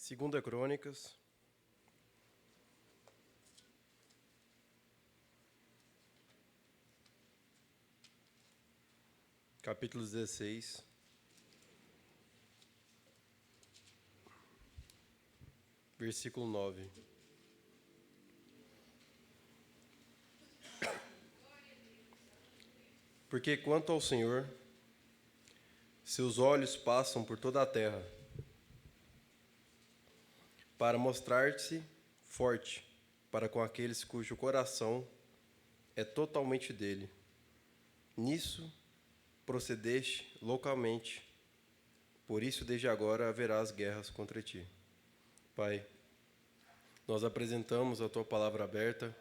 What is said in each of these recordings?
Segunda Crônicas, capítulo 16, versículo 9. Porque quanto ao Senhor, seus olhos passam por toda a terra, para mostrar-se forte para com aqueles cujo coração é totalmente dele. Nisso procedeste loucamente, por isso desde agora haverás guerras contra ti. Pai, nós apresentamos a Tua palavra aberta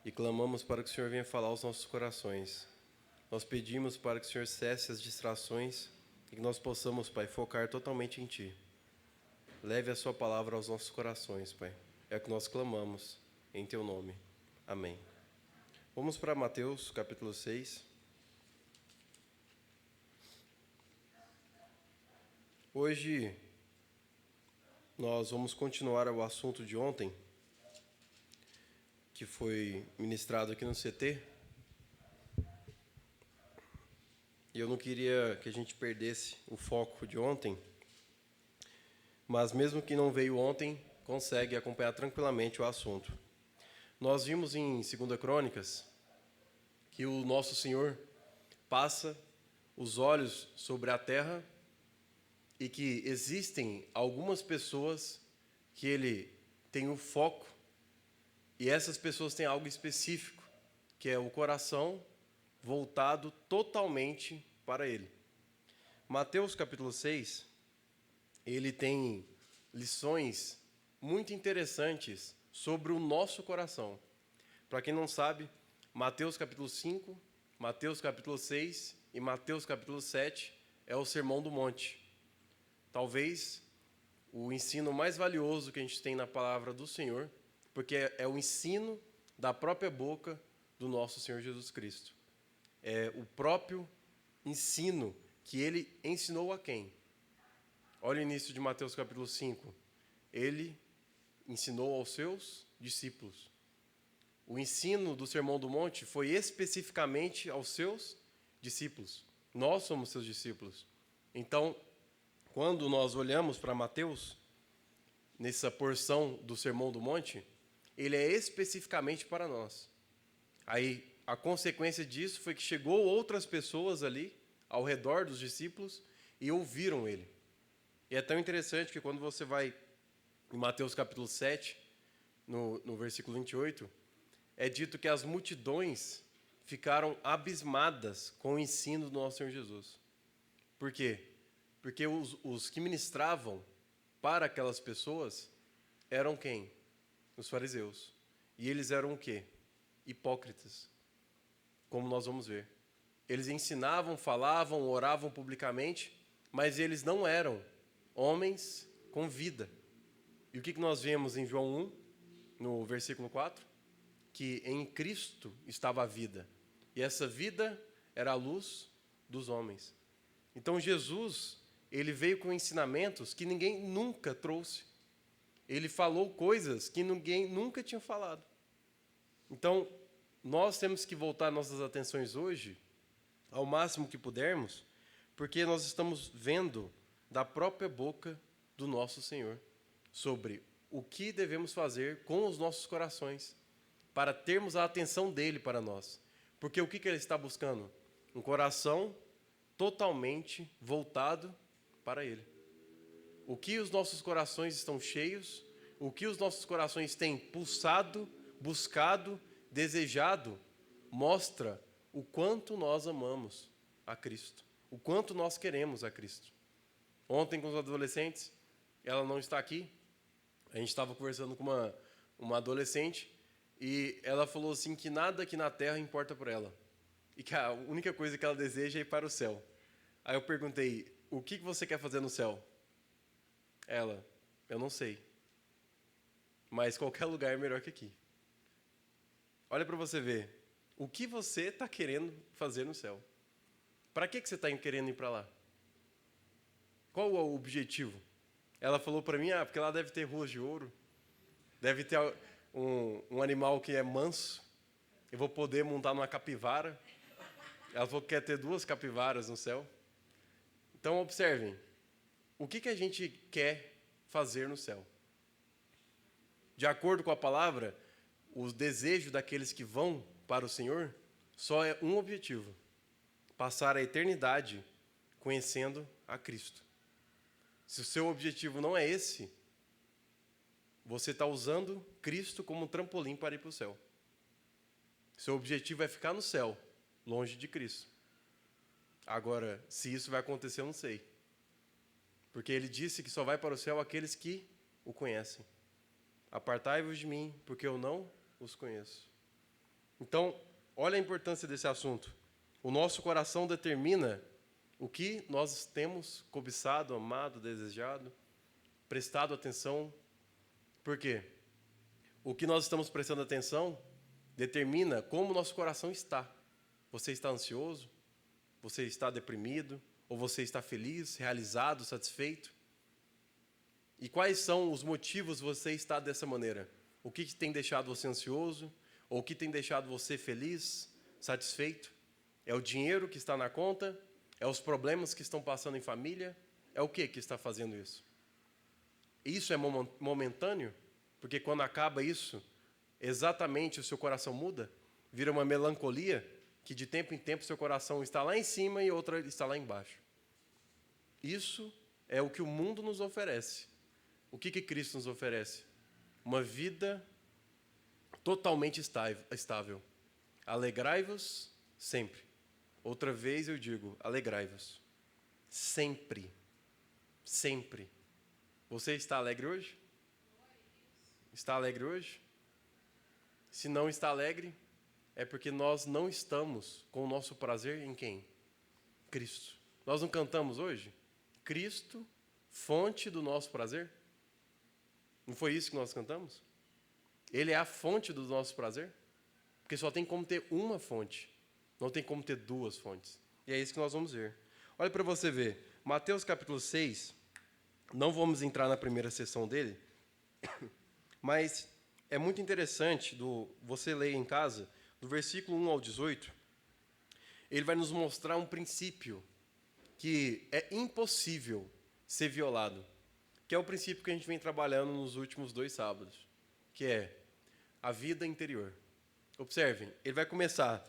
e clamamos para que o Senhor venha falar aos nossos corações. Nós pedimos para que o Senhor cesse as distrações e que nós possamos, Pai, focar totalmente em Ti. Leve a Sua palavra aos nossos corações, Pai. É o que nós clamamos em Teu nome. Amém. Vamos para Mateus, capítulo 6. Hoje nós vamos continuar o assunto de ontem, que foi ministrado aqui no CT. E eu não queria que a gente perdesse o foco de ontem, mas mesmo que não veio ontem, consegue acompanhar tranquilamente o assunto. Nós vimos em 2 Crônicas que o nosso Senhor passa os olhos sobre a terra e que existem algumas pessoas que Ele tem o foco, e essas pessoas têm algo específico, que é o coração voltado totalmente para Ele. Mateus capítulo 6, ele tem lições muito interessantes sobre o nosso coração. Para quem não sabe, Mateus capítulo 5, Mateus capítulo 6 e Mateus capítulo 7 é o Sermão do Monte. Talvez o ensino mais valioso que a gente tem na palavra do Senhor, porque é o ensino da própria boca do nosso Senhor Jesus Cristo. É o próprio ensino que Ele ensinou a quem? Olha o início de Mateus capítulo 5. Ele ensinou aos seus discípulos. O ensino do Sermão do Monte foi especificamente aos seus discípulos. Nós somos seus discípulos. Então, quando nós olhamos para Mateus, nessa porção do Sermão do Monte, ele é especificamente para nós. Aí, a consequência disso foi que chegou outras pessoas ali, ao redor dos discípulos, e ouviram ele. E é tão interessante que quando você vai em Mateus capítulo 7, no versículo 28, é dito que as multidões ficaram abismadas com o ensino do nosso Senhor Jesus. Por quê? Porque os que ministravam para aquelas pessoas eram quem? Os fariseus. E eles eram o quê? Hipócritas, como nós vamos ver. Eles ensinavam, falavam, oravam publicamente, mas eles não eram homens com vida. E o que nós vemos em João 1, no versículo 4? Que em Cristo estava a vida. E essa vida era a luz dos homens. Então Jesus, ele veio com ensinamentos que ninguém nunca trouxe. Ele falou coisas que ninguém nunca tinha falado. Então, nós temos que voltar nossas atenções hoje, ao máximo que pudermos, porque nós estamos vendo da própria boca do nosso Senhor sobre o que devemos fazer com os nossos corações para termos a atenção dele para nós. Porque o que ele está buscando? Um coração totalmente voltado para ele. O que os nossos corações estão cheios, o que os nossos corações têm pulsado, buscado, desejado, mostra o quanto nós amamos a Cristo, o quanto nós queremos a Cristo. Ontem com os adolescentes, ela não está aqui, a gente estava conversando com uma adolescente e ela falou assim que nada aqui na terra importa para ela e que a única coisa que ela deseja é ir para o céu. Aí eu perguntei, o que você quer fazer no céu? Ela, eu não sei, mas qualquer lugar é melhor que aqui. Olha para você ver, o que você está querendo fazer no céu? Para que você está querendo ir para lá? Qual é o objetivo? Ela falou para mim, porque lá deve ter ruas de ouro, deve ter um animal que é manso, eu vou poder montar numa capivara. Ela falou que quer ter 2 capivaras no céu. Então, observem, o que a gente quer fazer no céu? De acordo com a palavra, os desejos daqueles que vão para o Senhor só é um objetivo: passar a eternidade conhecendo a Cristo. Se o seu objetivo não é esse, você está usando Cristo como um trampolim para ir para o céu. Seu objetivo é ficar no céu, longe de Cristo. Agora, se isso vai acontecer, eu não sei. Porque ele disse que só vai para o céu aqueles que o conhecem. Apartai-vos de mim, porque eu não os conheço. Então, olha a importância desse assunto. O nosso coração determina o que nós temos cobiçado, amado, desejado, prestado atenção. Por quê? O que nós estamos prestando atenção determina como o nosso coração está. Você está ansioso? Você está deprimido? Ou você está feliz, realizado, satisfeito? E quais são os motivos você está dessa maneira? O que tem deixado você ansioso? Ou o que tem deixado você feliz, satisfeito? É o dinheiro que está na conta? É os problemas que estão passando em família? É o que está fazendo isso? Isso é momentâneo? Porque quando acaba isso, exatamente o seu coração muda? Vira uma melancolia que de tempo em tempo seu coração está lá em cima e outra está lá embaixo. Isso é o que o mundo nos oferece. O que Cristo nos oferece? Uma vida totalmente estável. Alegrai-vos sempre. Outra vez eu digo, alegrai-vos. Sempre. Sempre. Você está alegre hoje? Está alegre hoje? Se não está alegre, é porque nós não estamos com o nosso prazer em quem? Cristo. Nós não cantamos hoje? Cristo, fonte do nosso prazer? Não foi isso que nós cantamos? Ele é a fonte do nosso prazer? Porque só tem como ter uma fonte. Não tem como ter 2 fontes. E é isso que nós vamos ver. Olha para você ver. Mateus capítulo 6. Não vamos entrar na primeira sessão dele. Mas é muito interessante você ler em casa, do versículo 1 ao 18. Ele vai nos mostrar um princípio que é impossível ser violado. Que é o princípio que a gente vem trabalhando nos últimos 2 sábados. Que é a vida interior. Observem, ele vai começar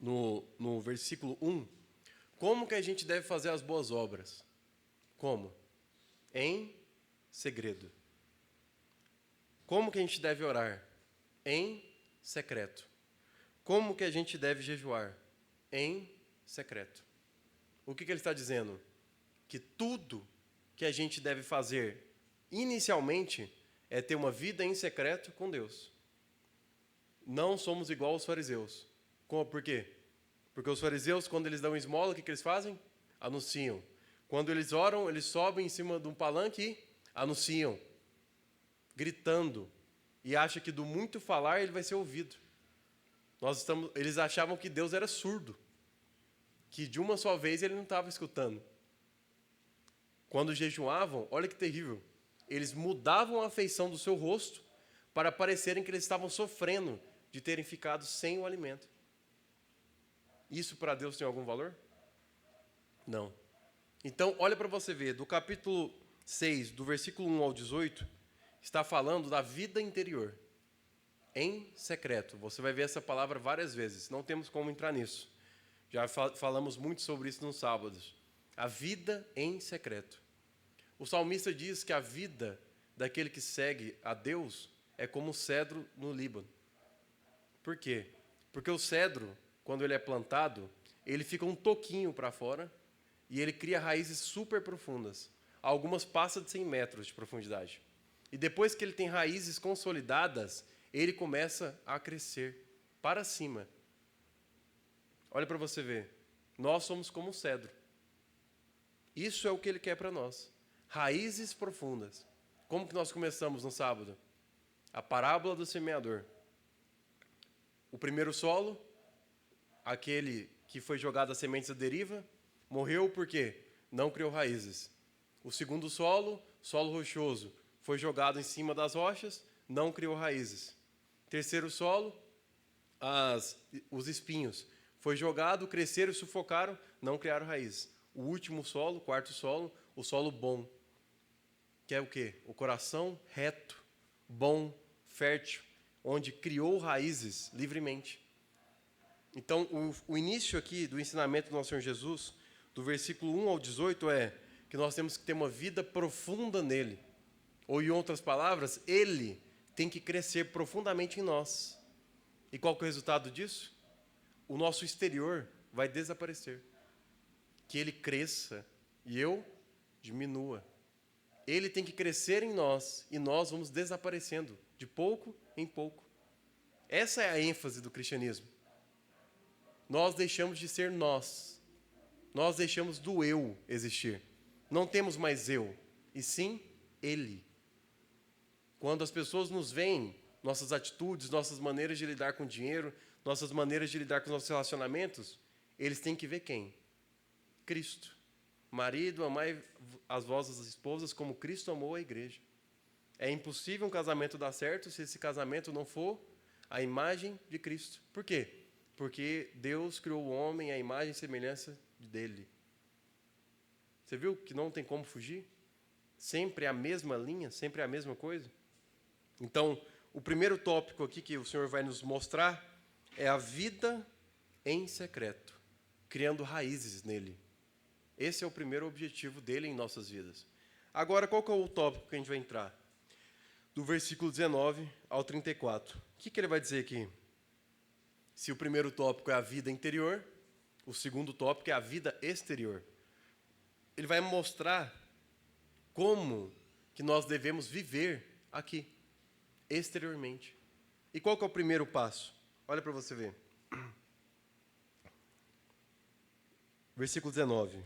no versículo 1. Como que a gente deve fazer as boas obras? Como? Em segredo. Como que a gente deve orar? Em secreto. Como que a gente deve jejuar? Em secreto. O que ele está dizendo? Que tudo que a gente deve fazer inicialmente é ter uma vida em secreto com Deus. Não somos igual aos fariseus. Por quê? Porque os fariseus, quando eles dão esmola, o que eles fazem? Anunciam. Quando eles oram, eles sobem em cima de um palanque e anunciam, gritando. E acham que do muito falar ele vai ser ouvido. Eles achavam que Deus era surdo. Que de uma só vez ele não estava escutando. Quando jejuavam, olha que terrível. Eles mudavam a feição do seu rosto para parecerem que eles estavam sofrendo de terem ficado sem o alimento. Isso para Deus tem algum valor? Não. Então, olha para você ver, do capítulo 6, do versículo 1 ao 18, está falando da vida interior, em secreto. Você vai ver essa palavra várias vezes, não temos como entrar nisso. Já falamos muito sobre isso nos sábados. A vida em secreto. O salmista diz que a vida daquele que segue a Deus é como o cedro no Líbano. Por quê? Porque o cedro, quando ele é plantado, ele fica um toquinho para fora e ele cria raízes super profundas. Algumas passam de 100 metros de profundidade. E depois que ele tem raízes consolidadas, ele começa a crescer para cima. Olha para você ver. Nós somos como um cedro. Isso é o que ele quer para nós. Raízes profundas. Como que nós começamos no sábado? A parábola do semeador. O primeiro solo, aquele que foi jogado as sementes à deriva, morreu porque não criou raízes. O segundo solo, solo rochoso, foi jogado em cima das rochas, não criou raízes. Terceiro solo, os espinhos. Foi jogado, cresceram e sufocaram, não criaram raízes. O último solo, quarto solo, o solo bom. Que é o quê? O coração reto, bom, fértil, onde criou raízes livremente. Então, o início aqui do ensinamento do nosso Senhor Jesus, do versículo 1 ao 18, é que nós temos que ter uma vida profunda nele. Ou, em outras palavras, ele tem que crescer profundamente em nós. E qual que é o resultado disso? O nosso exterior vai desaparecer. Que ele cresça e eu diminua. Ele tem que crescer em nós e nós vamos desaparecendo de pouco em pouco. Essa é a ênfase do cristianismo. Nós deixamos de ser nós. Nós deixamos do eu existir. Não temos mais eu, e sim ele. Quando as pessoas nos veem, nossas atitudes, nossas maneiras de lidar com o dinheiro, nossas maneiras de lidar com os nossos relacionamentos, eles têm que ver quem? Cristo. Marido, amai as vossas esposas como Cristo amou a igreja. É impossível um casamento dar certo se esse casamento não for a imagem de Cristo. Por quê? Porque Deus criou o homem à imagem e semelhança dele. Você viu que não tem como fugir? Sempre a mesma linha, sempre a mesma coisa. Então, o primeiro tópico aqui que o Senhor vai nos mostrar é a vida em secreto, criando raízes nele. Esse é o primeiro objetivo dele em nossas vidas. Agora, qual que é o tópico que a gente vai entrar? Do versículo 19 ao 34. O que ele vai dizer aqui? Se o primeiro tópico é a vida interior, o segundo tópico é a vida exterior. Ele vai mostrar como que nós devemos viver aqui, exteriormente. E qual que é o primeiro passo? Olha para você ver. Versículo 19.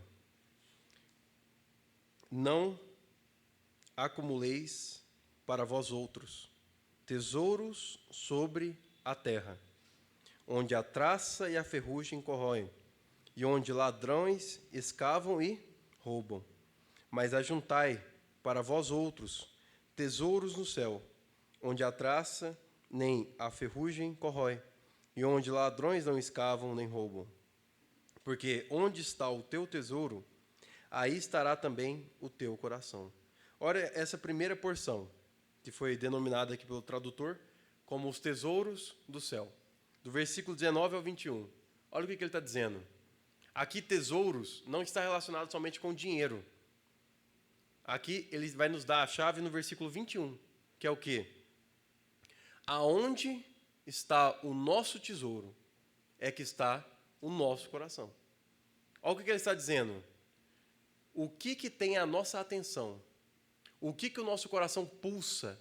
Não acumuleis para vós outros tesouros sobre a terra, onde a traça e a ferrugem corroem, e onde ladrões escavam e roubam. Mas ajuntai para vós outros tesouros no céu, onde a traça nem a ferrugem corrói, e onde ladrões não escavam nem roubam. Porque onde está o teu tesouro, aí estará também o teu coração. Olha essa primeira porção, que foi denominada aqui pelo tradutor como os tesouros do céu. Do versículo 19 ao 21. Olha o que ele está dizendo. Aqui, tesouros não está relacionado somente com dinheiro. Aqui, ele vai nos dar a chave no versículo 21, que é o quê? Aonde está o nosso tesouro, é que está o nosso coração. Olha o que ele está dizendo. O que tem a nossa atenção? O que o nosso coração pulsa?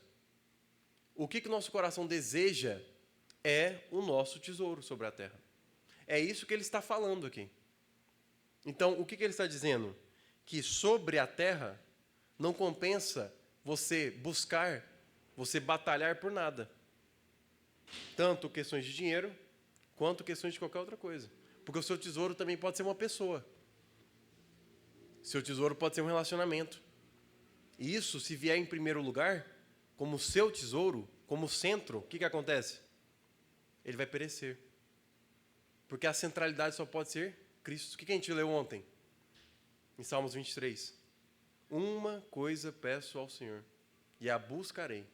O que o nosso coração deseja é o nosso tesouro sobre a terra. É isso que ele está falando aqui. Então, o que ele está dizendo? Que sobre a terra não compensa você buscar, você batalhar por nada. Tanto questões de dinheiro, quanto questões de qualquer outra coisa. Porque o seu tesouro também pode ser uma pessoa. Seu tesouro pode ser um relacionamento. E isso, se vier em primeiro lugar, como seu tesouro, como centro, o que acontece? Ele vai perecer. Porque a centralidade só pode ser Cristo. O que a gente leu ontem? Em Salmos 23. Uma coisa peço ao Senhor, e a buscarei.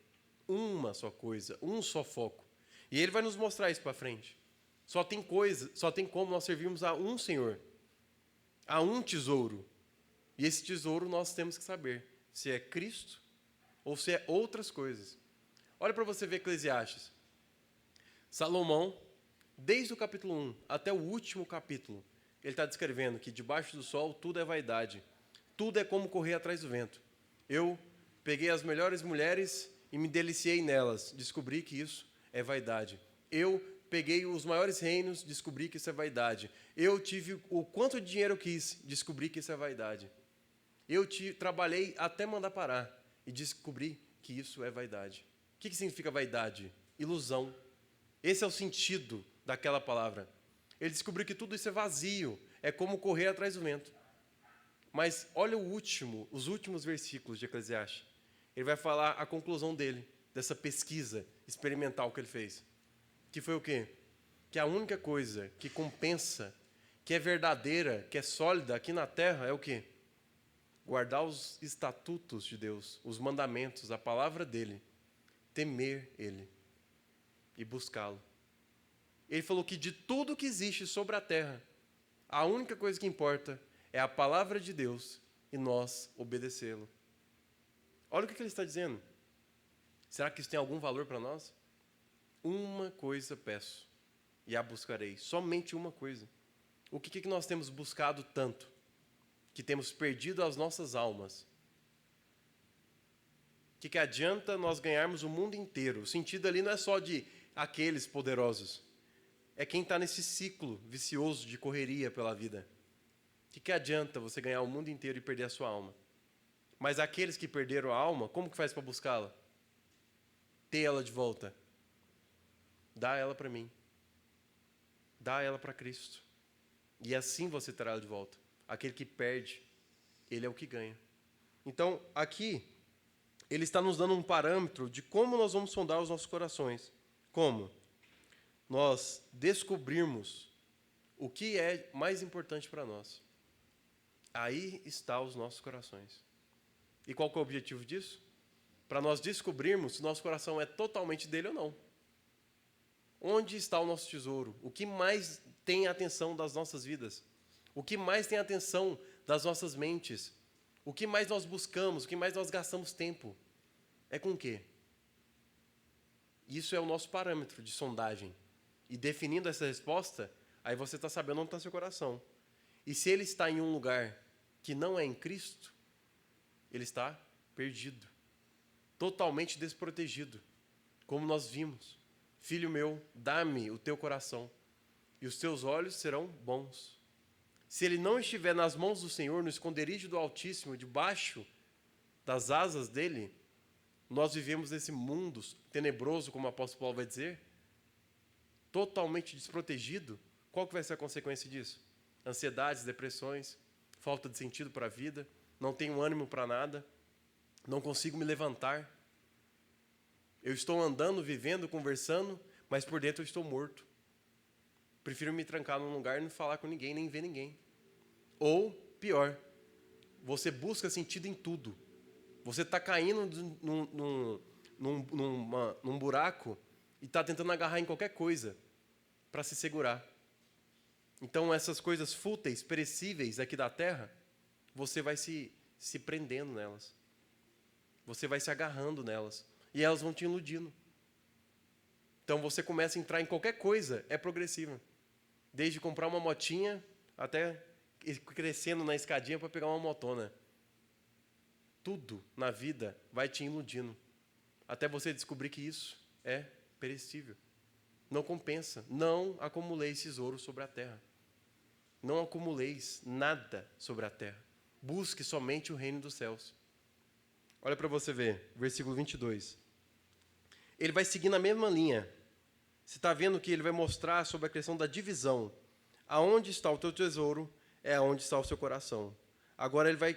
Uma só coisa, um só foco. E ele vai nos mostrar isso para frente. Só tem como nós servirmos a um Senhor, a um tesouro. E esse tesouro nós temos que saber se é Cristo ou se é outras coisas. Olha para você ver Eclesiastes. Salomão, desde o capítulo 1 até o último capítulo, ele está descrevendo que debaixo do sol tudo é vaidade. Tudo é como correr atrás do vento. Eu peguei as melhores mulheres e me deliciei nelas. Descobri que isso é vaidade. Eu peguei os maiores reinos, descobri que isso é vaidade. Eu tive o quanto de dinheiro eu quis, descobri que isso é vaidade. Eu trabalhei até mandar parar e descobri que isso é vaidade. O que significa vaidade? Ilusão. Esse é o sentido daquela palavra. Ele descobriu que tudo isso é vazio, é como correr atrás do vento. Mas olha os últimos versículos de Eclesiastes. Ele vai falar a conclusão dele, dessa pesquisa experimental que ele fez. Que foi o quê? Que a única coisa que compensa, que é verdadeira, que é sólida aqui na terra é o quê? Guardar os estatutos de Deus, os mandamentos, a palavra dele, temer ele e buscá-lo. Ele falou que de tudo que existe sobre a terra, a única coisa que importa é a palavra de Deus e nós obedecê-lo. Olha o que ele está dizendo. Será que isso tem algum valor para nós? Uma coisa peço e a buscarei. Somente uma coisa. O que nós temos buscado tanto? Que temos perdido as nossas almas. O que adianta nós ganharmos o mundo inteiro? O sentido ali não é só de aqueles poderosos. É quem está nesse ciclo vicioso de correria pela vida. O que adianta você ganhar o mundo inteiro e perder a sua alma? Mas aqueles que perderam a alma, como que faz para buscá-la? Ter ela de volta. Dá ela para mim. Dá ela para Cristo. E assim você terá ela de volta. Aquele que perde, ele é o que ganha. Então, aqui, ele está nos dando um parâmetro de como nós vamos sondar os nossos corações. Como? Nós descobrirmos o que é mais importante para nós. Aí está os nossos corações. E qual que é o objetivo disso? Para nós descobrirmos se o nosso coração é totalmente dele ou não. Onde está o nosso tesouro? O que mais tem a atenção das nossas vidas? O que mais tem a atenção das nossas mentes? O que mais nós buscamos? O que mais nós gastamos tempo? É com o quê? Isso é o nosso parâmetro de sondagem. E definindo essa resposta, aí você está sabendo onde está seu coração. E se ele está em um lugar que não é em Cristo, ele está perdido. Totalmente desprotegido. Como nós vimos. Filho meu, dá-me o teu coração, e os teus olhos serão bons. Se ele não estiver nas mãos do Senhor, no esconderijo do Altíssimo, debaixo das asas dele, nós vivemos nesse mundo tenebroso, como o apóstolo Paulo vai dizer, totalmente desprotegido. Qual que vai ser a consequência disso? Ansiedades, depressões, falta de sentido para a vida, não tenho ânimo para nada, não consigo me levantar. Eu estou andando, vivendo, conversando, mas por dentro eu estou morto. Prefiro me trancar num lugar e não falar com ninguém, nem ver ninguém. Ou, pior, você busca sentido em tudo. Você está caindo num buraco e está tentando agarrar em qualquer coisa para se segurar. Então, essas coisas fúteis, perecíveis aqui da terra, você vai se prendendo nelas. Você vai se agarrando nelas. E elas vão te iludindo. Então você começa a entrar em qualquer coisa, é progressiva. Desde comprar uma motinha até crescendo na escadinha para pegar uma motona. Tudo na vida vai te iludindo. Até você descobrir que isso é perecível. Não compensa. Não acumuleis tesouro sobre a terra. Não acumuleis nada sobre a terra. Busque somente o reino dos céus. Olha para você ver, versículo 22. Ele vai seguir na mesma linha. Você está vendo que ele vai mostrar sobre a questão da divisão. Aonde está o teu tesouro, é aonde está o seu coração. Agora ele vai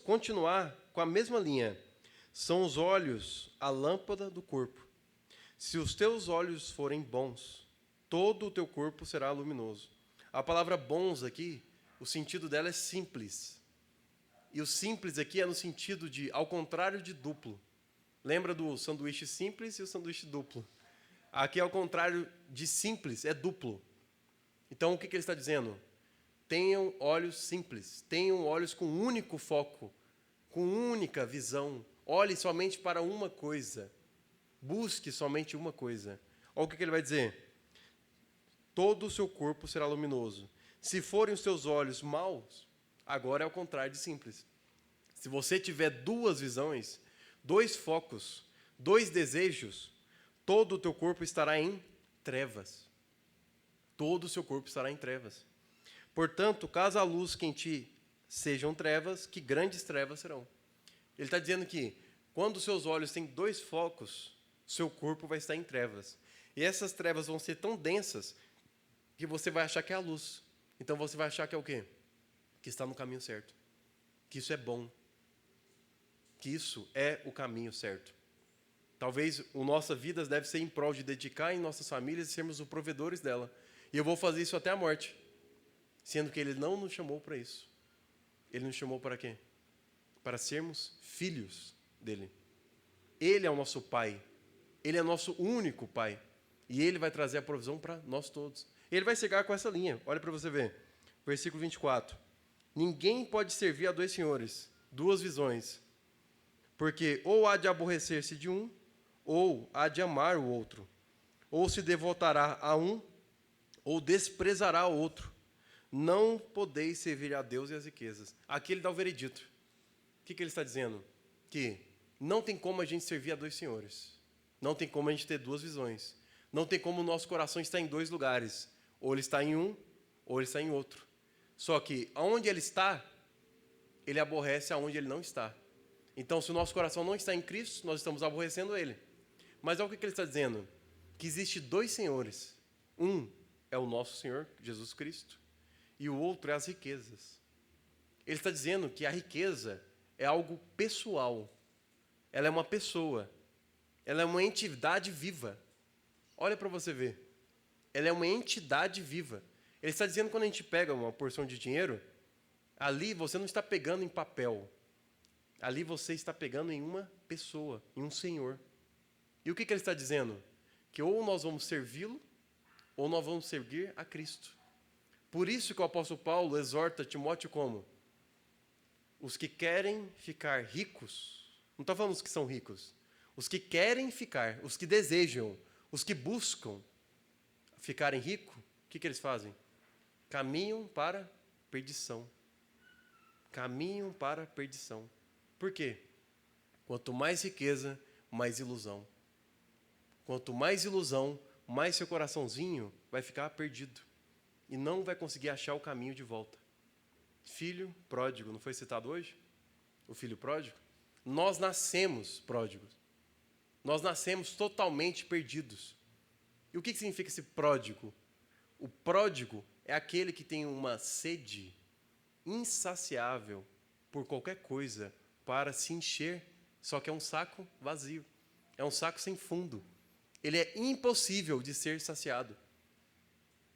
continuar com a mesma linha. São os olhos a lâmpada do corpo. Se os teus olhos forem bons, todo o teu corpo será luminoso. A palavra bons aqui, o sentido dela é simples. E o simples aqui é no sentido de, ao contrário de duplo. Lembra do sanduíche simples e o sanduíche duplo? Aqui, ao contrário de simples, é duplo. Então, o que ele está dizendo? Tenham olhos simples, tenham olhos com único foco, com única visão. Olhe somente para uma coisa. Busque somente uma coisa. Olha o que ele vai dizer. Todo o seu corpo será luminoso. Se forem os teus olhos maus, agora é o contrário de simples. Se você tiver duas visões, dois focos, dois desejos, todo o teu corpo estará em trevas. Todo o seu corpo estará em trevas. Portanto, caso a luz que em ti sejam trevas, que grandes trevas serão. Ele está dizendo que, quando os seus olhos têm dois focos, seu corpo vai estar em trevas. E essas trevas vão ser tão densas que você vai achar que é a luz. Então você vai achar que é o quê? Que está no caminho certo. que isso é bom, que isso é o caminho certo. Talvez a nossa vida deve ser em prol de dedicar em nossas famílias e sermos os provedores dela. E eu vou fazer isso até a morte, sendo que Ele não nos chamou para isso. Ele nos chamou para quê? Para sermos filhos dEle. Ele é o nosso Pai. Ele é nosso único Pai. E Ele vai trazer a provisão para nós todos. Ele vai chegar com essa linha. Olha para você ver. Versículo 24. Ninguém pode servir a dois senhores, duas visões. Porque ou há de aborrecer-se de um, ou há de amar o outro. Ou se devotará a um, ou desprezará o outro. Não podeis servir a Deus e as riquezas. Aqui ele dá o veredito. O que ele está dizendo? Que não tem como a gente servir a dois senhores. Não tem como a gente ter duas visões. Não tem como o nosso coração estar em dois lugares. Ou ele está em um, ou ele está em outro. Só que, aonde ele está, ele aborrece aonde ele não está. Então, se o nosso coração não está em Cristo, nós estamos aborrecendo ele. Mas olha o que ele está dizendo. Que existe dois senhores. Um é o nosso Senhor, Jesus Cristo. E o outro é as riquezas. Ele está dizendo que a riqueza é algo pessoal. Ela é uma pessoa. Ela é uma entidade viva. Olha para você ver. Ela é uma entidade viva. Ele está dizendo que quando a gente pega uma porção de dinheiro, ali você não está pegando em papel. Ali você está pegando em uma pessoa, em um Senhor. E o que ele está dizendo? Que ou nós vamos servi-lo, ou nós vamos servir a Cristo. Por isso que o apóstolo Paulo exorta Timóteo como? Os que querem ficar ricos, não está falando os que são ricos, os que querem ficar, os que desejam, os que buscam ficarem ricos, o que eles fazem? Caminham para perdição. Caminham para perdição. Por quê? Quanto mais riqueza, mais ilusão. Quanto mais ilusão, mais seu coraçãozinho vai ficar perdido. E não vai conseguir achar o caminho de volta. Filho pródigo, não foi citado hoje? O filho pródigo? Nós nascemos pródigos. Nós nascemos totalmente perdidos. E o que significa esse pródigo? O pródigo é aquele que tem uma sede insaciável por qualquer coisa para se encher, só que é um saco vazio. É um saco sem fundo. Ele é impossível de ser saciado.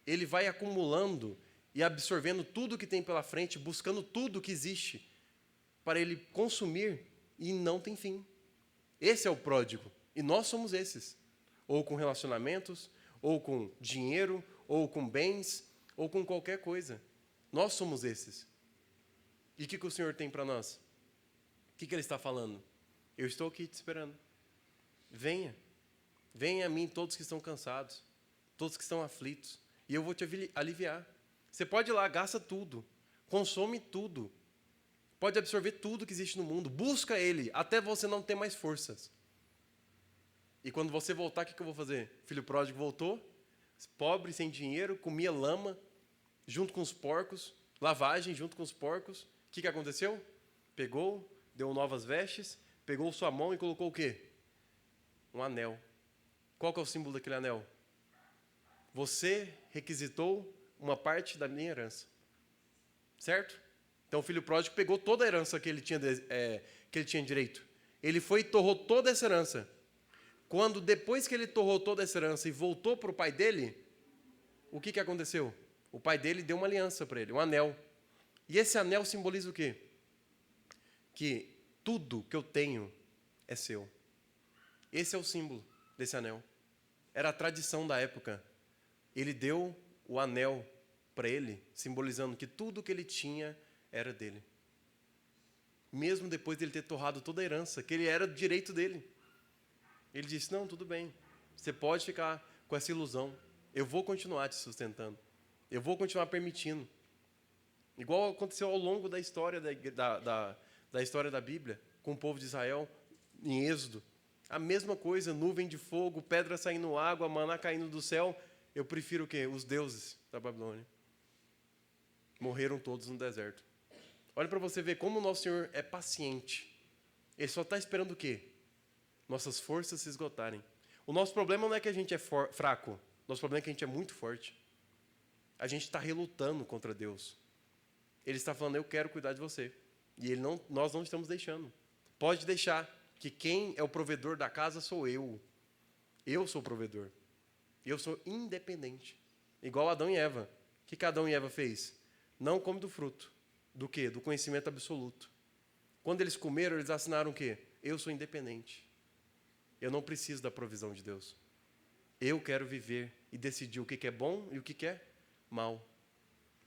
Ele vai acumulando e absorvendo tudo que tem pela frente, buscando tudo que existe, para ele consumir e não tem fim. Esse é o pródigo. E nós somos esses. Ou com relacionamentos, ou com dinheiro, ou com bens, ou com qualquer coisa. Nós somos esses. E o que o Senhor tem para nós? O que ele está falando? Eu estou aqui te esperando. Venha. Venha a mim todos que estão cansados, todos que estão aflitos, e eu vou te aliviar. Você pode ir lá, gasta tudo, consome tudo, pode absorver tudo que existe no mundo, busca Ele, até você não ter mais forças. E quando você voltar, o que eu vou fazer? Filho pródigo voltou, pobre, sem dinheiro, comia lama, junto com os porcos, lavagem junto com os porcos. O que aconteceu? Pegou, deu novas vestes, pegou sua mão e colocou o quê? Um anel. Qual que é o símbolo daquele anel? Você requisitou uma parte da minha herança. Certo? Então o filho pródigo pegou toda a herança que ele tinha direito. Ele foi e torrou toda essa herança. Quando depois que ele torrou toda essa herança e voltou para o pai dele, o que aconteceu? O pai dele deu uma aliança para ele, um anel. E esse anel simboliza o quê? Que tudo que eu tenho é seu. Esse é o símbolo desse anel. Era a tradição da época. Ele deu o anel para ele, simbolizando que tudo que ele tinha era dele. Mesmo depois de ele ter torrado toda a herança, que ele era do direito dele. Ele disse, não, tudo bem, você pode ficar com essa ilusão. Eu vou continuar te sustentando. Eu vou continuar permitindo. Igual aconteceu ao longo da história da história da Bíblia, com o povo de Israel, em Êxodo. A mesma coisa, nuvem de fogo, pedra saindo água, maná caindo do céu. Eu prefiro o quê? Os deuses da Babilônia. Morreram todos no deserto. Olha para você ver como o nosso Senhor é paciente. Ele só está esperando o quê? Nossas forças se esgotarem. O nosso problema não é que a gente é fraco. O nosso problema é que a gente é muito forte. A gente está relutando contra Deus. Ele está falando, eu quero cuidar de você. E nós não estamos deixando. Pode deixar, que quem é o provedor da casa sou eu. Eu sou o provedor. Eu sou independente. Igual Adão e Eva. O que Adão e Eva fez? Não come do fruto. Do quê? Do conhecimento absoluto. Quando eles comeram, eles assinaram o quê? Eu sou independente. Eu não preciso da provisão de Deus. Eu quero viver e decidir o que é bom e o que é mal.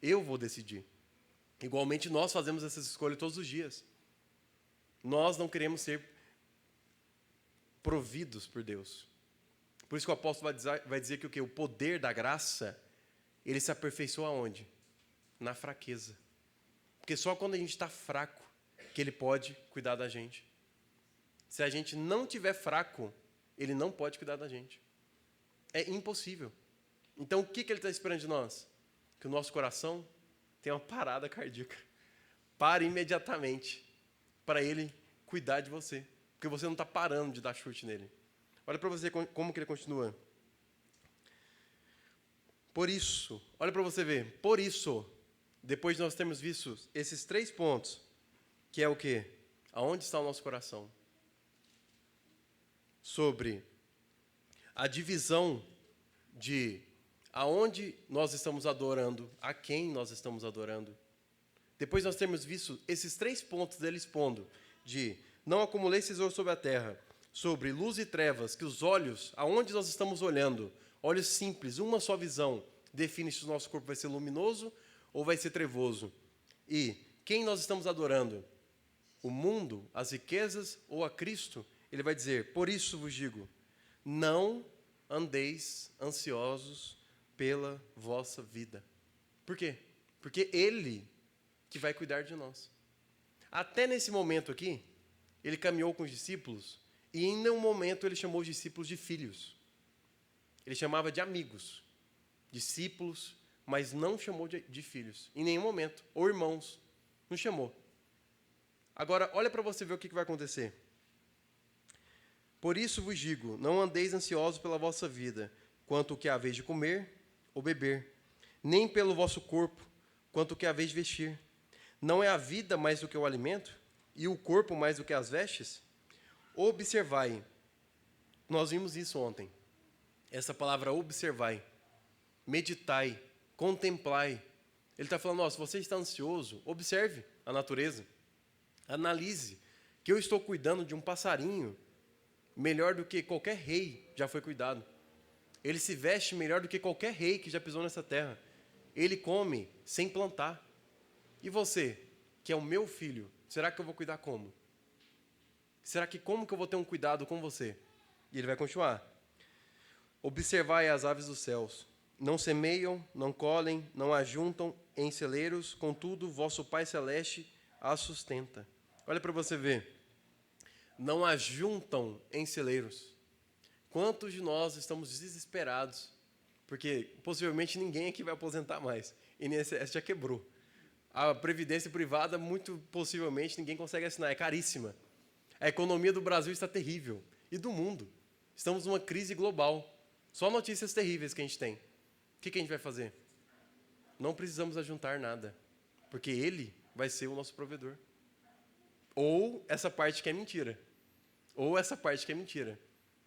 Eu vou decidir. Igualmente, nós fazemos essas escolhas todos os dias. Nós não queremos ser providos por Deus. Por isso que o apóstolo vai dizer que o quê? O poder da graça, ele se aperfeiçoa aonde? Na fraqueza. Porque só quando a gente está fraco que ele pode cuidar da gente. Se a gente não tiver fraco, ele não pode cuidar da gente. É impossível. Então, o que ele está esperando de nós? Que o nosso coração tenha uma parada cardíaca. Pare imediatamente para ele cuidar de você. Porque você não está parando de dar chute nele. Olha para você como que ele continua. Por isso, olha para você ver. Por isso, depois de nós termos visto esses 3 pontos, que é o quê? Aonde está o nosso coração? Sobre a divisão de aonde nós estamos adorando, a quem nós estamos adorando. Depois nós temos visto esses 3 pontos dele expondo, de não acumulei tesouro sobre a terra, sobre luz e trevas, que os olhos, aonde nós estamos olhando, olhos simples, uma só visão, define se o nosso corpo vai ser luminoso ou vai ser trevoso. E quem nós estamos adorando? O mundo, as riquezas ou a Cristo? Ele vai dizer, por isso vos digo, não andeis ansiosos pela vossa vida. Por quê? Porque Ele que vai cuidar de nós. Até nesse momento aqui, Ele caminhou com os discípulos e em nenhum momento Ele chamou os discípulos de filhos. Ele chamava de amigos, discípulos, mas não chamou de filhos. Em nenhum momento. Ou irmãos. Não chamou. Agora, olha para você ver o que vai acontecer. Por isso vos digo, não andeis ansiosos pela vossa vida, quanto o que haveis de comer ou beber, nem pelo vosso corpo, quanto o que haveis de vestir. Não é a vida mais do que o alimento, e o corpo mais do que as vestes? Observai. Nós vimos isso ontem. Essa palavra observai, meditai, contemplai. Ele está falando, se você está ansioso, observe a natureza. Analise que eu estou cuidando de um passarinho melhor do que qualquer rei já foi cuidado. Ele se veste melhor do que qualquer rei que já pisou nessa terra. Ele come sem plantar. E você, que é o meu filho, será que eu vou cuidar como? Será que como que eu vou ter um cuidado com você? E ele vai continuar. Observai as aves dos céus. Não semeiam, não colhem, não ajuntam em celeiros, contudo, vosso Pai Celeste as sustenta. Olha para você ver. Não ajuntam em celeiros. Quantos de nós estamos desesperados? Porque possivelmente ninguém aqui vai aposentar mais. E o INSS já quebrou. A previdência privada, muito possivelmente, ninguém consegue assinar. É caríssima. A economia do Brasil está terrível. E do mundo. Estamos numa crise global. Só notícias terríveis que a gente tem. O que a gente vai fazer? Não precisamos ajuntar nada. Porque Ele vai ser o nosso provedor. Ou essa parte que é mentira. Ou essa parte que é mentira.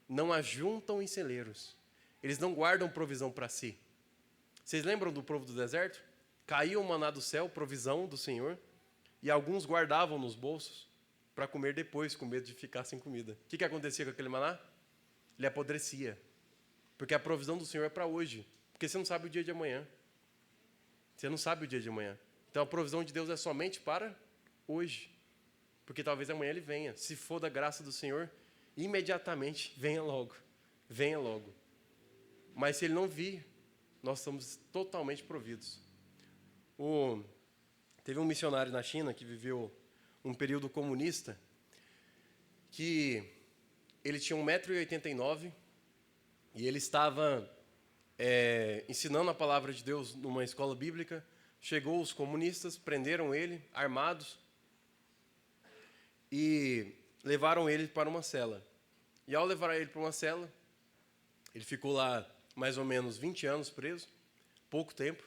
Não ajuntam em celeiros. Eles não guardam provisão para si. Vocês lembram do povo do deserto? Caiu o maná do céu, provisão do Senhor, e alguns guardavam nos bolsos para comer depois, com medo de ficar sem comida. O que acontecia com aquele maná? Ele apodrecia. Porque a provisão do Senhor é para hoje. Porque você não sabe o dia de amanhã. Você não sabe o dia de amanhã. Então a provisão de Deus é somente para hoje. Porque talvez amanhã ele venha. Se for da graça do Senhor, imediatamente venha logo. Venha logo. Mas se ele não vir, nós estamos totalmente providos. Teve um missionário na China que viveu um período comunista, que ele tinha 1,89 m e ele estava ensinando a palavra de Deus numa escola bíblica. Chegou os comunistas, prenderam ele, armados, e levaram ele para uma cela. E ao levar ele para uma cela, ele ficou lá mais ou menos 20 anos preso, pouco tempo.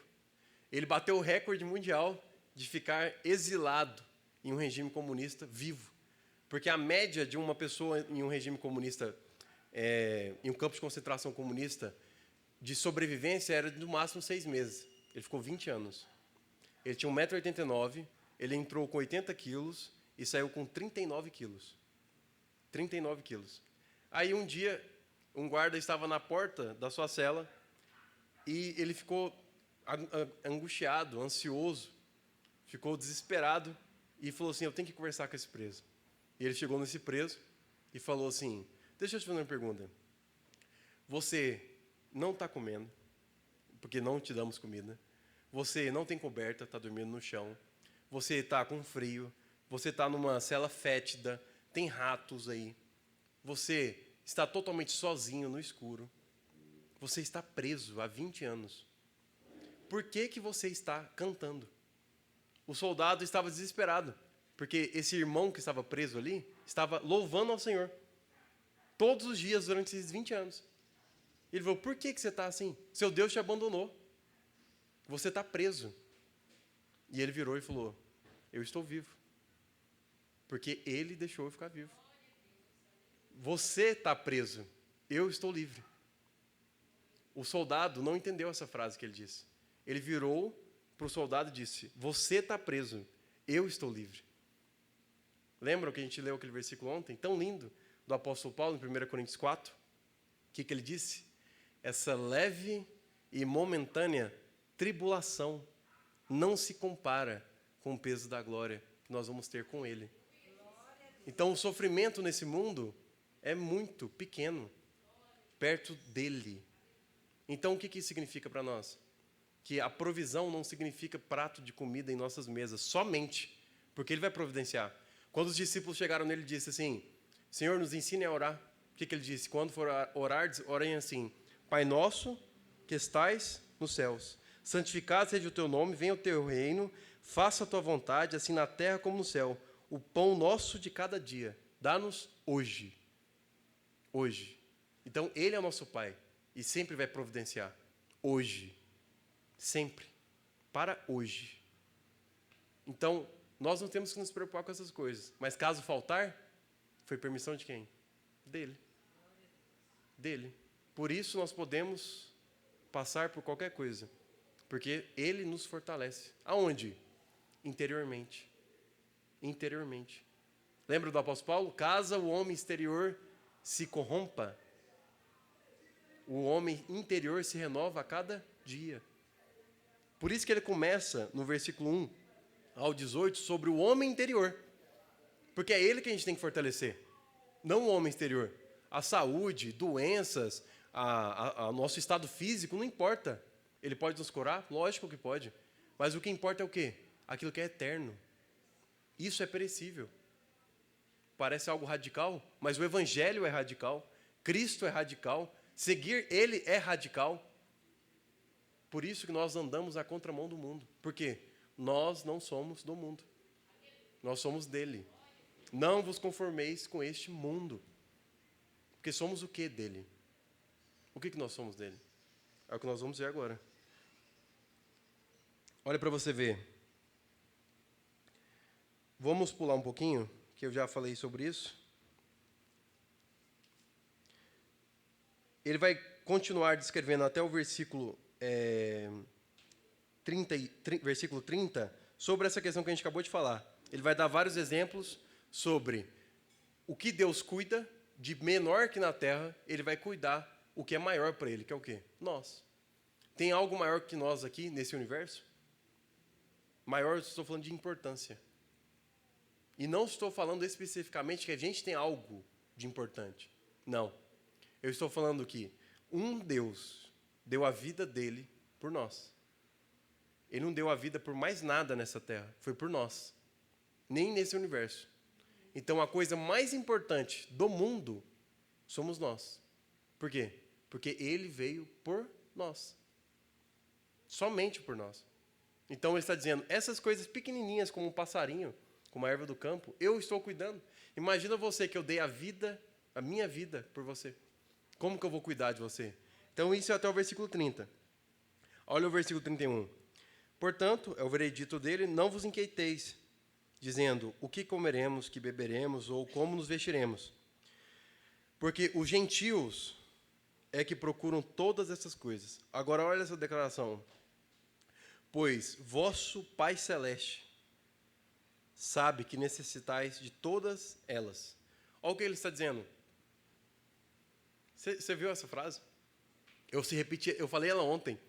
Ele bateu o recorde mundial de ficar exilado em um regime comunista vivo. Porque a média de uma pessoa em um regime comunista, em um campo de concentração comunista, de sobrevivência era de no máximo 6 meses. Ele ficou 20 anos. Ele tinha 1,89 m, ele entrou com 80 quilos e saiu com 39 quilos. 39 quilos. Aí um dia, um guarda estava na porta da sua cela e ele ficou angustiado, ansioso, ficou desesperado e falou assim, eu tenho que conversar com esse preso. E ele chegou nesse preso e falou assim, deixa eu te fazer uma pergunta. Você não está comendo, porque não te damos comida. Você não tem coberta, está dormindo no chão. Você está com frio. Você está numa cela fétida. Tem ratos aí. Você está totalmente sozinho no escuro. Você está preso há 20 anos. Por que que você está cantando? O soldado estava desesperado, porque esse irmão que estava preso ali estava louvando ao Senhor todos os dias durante esses 20 anos. Ele falou, por que que você está assim? Seu Deus te abandonou. Você está preso. E ele virou e falou, eu estou vivo. Porque ele deixou eu ficar vivo. Você está preso. Eu estou livre. O soldado não entendeu essa frase que ele disse. Ele virou para o soldado e disse, você está preso. Eu estou livre. Lembram que a gente leu aquele versículo ontem? Tão lindo, do apóstolo Paulo, em 1 Coríntios 4. O que ele disse? Essa leve e momentânea tribulação não se compara com o peso da glória que nós vamos ter com Ele. Então, o sofrimento nesse mundo é muito pequeno, perto dEle. Então, o que isso significa para nós? Que a provisão não significa prato de comida em nossas mesas, somente, porque Ele vai providenciar. Quando os discípulos chegaram nele, Ele disse assim, Senhor, nos ensine a orar. O que Ele disse? Quando for orar, orem assim, Pai nosso, que estais nos céus, santificado seja o teu nome, venha o teu reino, faça a tua vontade, assim na terra como no céu. O pão nosso de cada dia, dá-nos hoje. Hoje. Então, Ele é o nosso Pai e sempre vai providenciar. Hoje. Sempre. Para hoje. Então, nós não temos que nos preocupar com essas coisas. Mas caso faltar, foi permissão de quem? Dele. Dele. Por isso nós podemos passar por qualquer coisa. Porque Ele nos fortalece. Aonde? Interiormente. Interiormente. Lembra do apóstolo Paulo? Caso o homem exterior se corrompa, o homem interior se renova a cada dia. Por isso que ele começa no versículo 1 ao 18 sobre o homem interior. Porque é ele que a gente tem que fortalecer. Não o homem exterior. A saúde, doenças, o nosso estado físico, não importa. Ele pode nos curar? Lógico que pode. Mas o que importa é o quê? Aquilo que é eterno. Isso é perecível. Parece algo radical, mas o Evangelho é radical. Cristo é radical. Seguir Ele é radical. Por isso que nós andamos na contramão do mundo. Por quê? Nós não somos do mundo. Nós somos dele. Não vos conformeis com este mundo. Porque somos o que dele? O que nós somos dele? É o que nós vamos ver agora. Olha para você ver. Vamos pular um pouquinho, que eu já falei sobre isso. Ele vai continuar descrevendo até o versículo 30, sobre essa questão que a gente acabou de falar. Ele vai dar vários exemplos sobre o que Deus cuida de menor que na terra, Ele vai cuidar o que é maior para Ele, que é o quê? Nós. Tem algo maior que nós aqui nesse universo? Maior, estou falando de importância. E não estou falando especificamente que a gente tem algo de importante. Não. Eu estou falando que um Deus deu a vida dele por nós. Ele não deu a vida por mais nada nessa terra. Foi por nós. Nem nesse universo. Então, a coisa mais importante do mundo somos nós. Por quê? Porque ele veio por nós. Somente por nós. Então, ele está dizendo, essas coisas pequenininhas como um passarinho, como a erva do campo, eu estou cuidando. Imagina você que eu dei a minha vida por você. Como que eu vou cuidar de você? Então, isso é até o versículo 30. Olha o versículo 31. Portanto, é o veredito dele, não vos inquieteis, dizendo: o que comeremos, que beberemos, ou como nos vestiremos? Porque os gentios é que procuram todas essas coisas. Agora, olha essa declaração. Pois vosso Pai Celeste sabe que necessitais de todas elas. Olha o que ele está dizendo. Você viu essa frase? Eu falei ela ontem.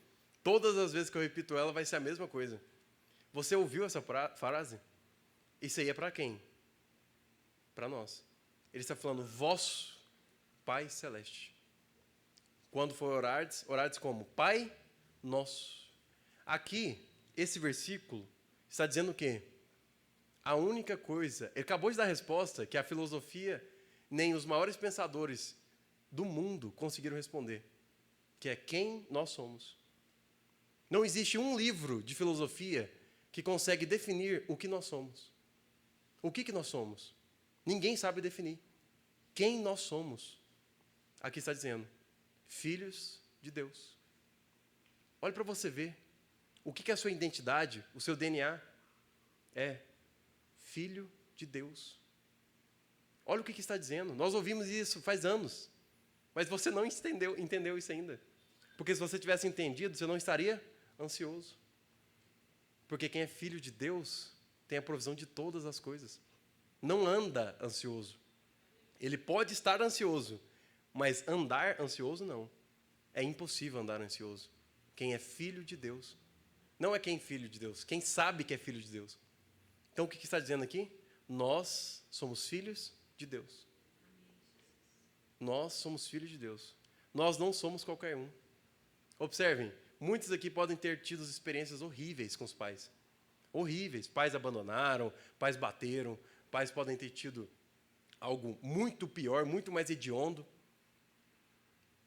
Todas as vezes que eu repito ela, vai ser a mesma coisa. Você ouviu essa frase? Isso aí é para quem? Para nós. Ele está falando, vosso Pai Celeste. Quando for orardes como? Pai Nosso. Aqui, esse versículo está dizendo o quê? A única coisa... Ele acabou de dar a resposta que a filosofia, nem os maiores pensadores do mundo conseguiram responder. Que é quem nós somos. Não existe um livro de filosofia que consegue definir o que nós somos. O que nós somos? Ninguém sabe definir. Quem nós somos? Aqui está dizendo, filhos de Deus. Olhe para você ver. O que é a sua identidade, o seu DNA? É filho de Deus. Olha o que está dizendo. Nós ouvimos isso faz anos. Mas você não entendeu isso ainda. Porque se você tivesse entendido, você não estaria ansioso. Porque quem é filho de Deus tem a provisão de todas as coisas. Não anda ansioso. Ele pode estar ansioso, mas andar ansioso não. É impossível andar ansioso. Quem é filho de Deus. Não é quem é filho de Deus, quem sabe que é filho de Deus. Então o que está dizendo aqui? Nós somos filhos de Deus. Nós somos filhos de Deus. Nós não somos qualquer um. Observem, muitos aqui podem ter tido experiências horríveis com os pais. Horríveis. Pais abandonaram, pais bateram, pais podem ter tido algo muito pior, muito mais hediondo.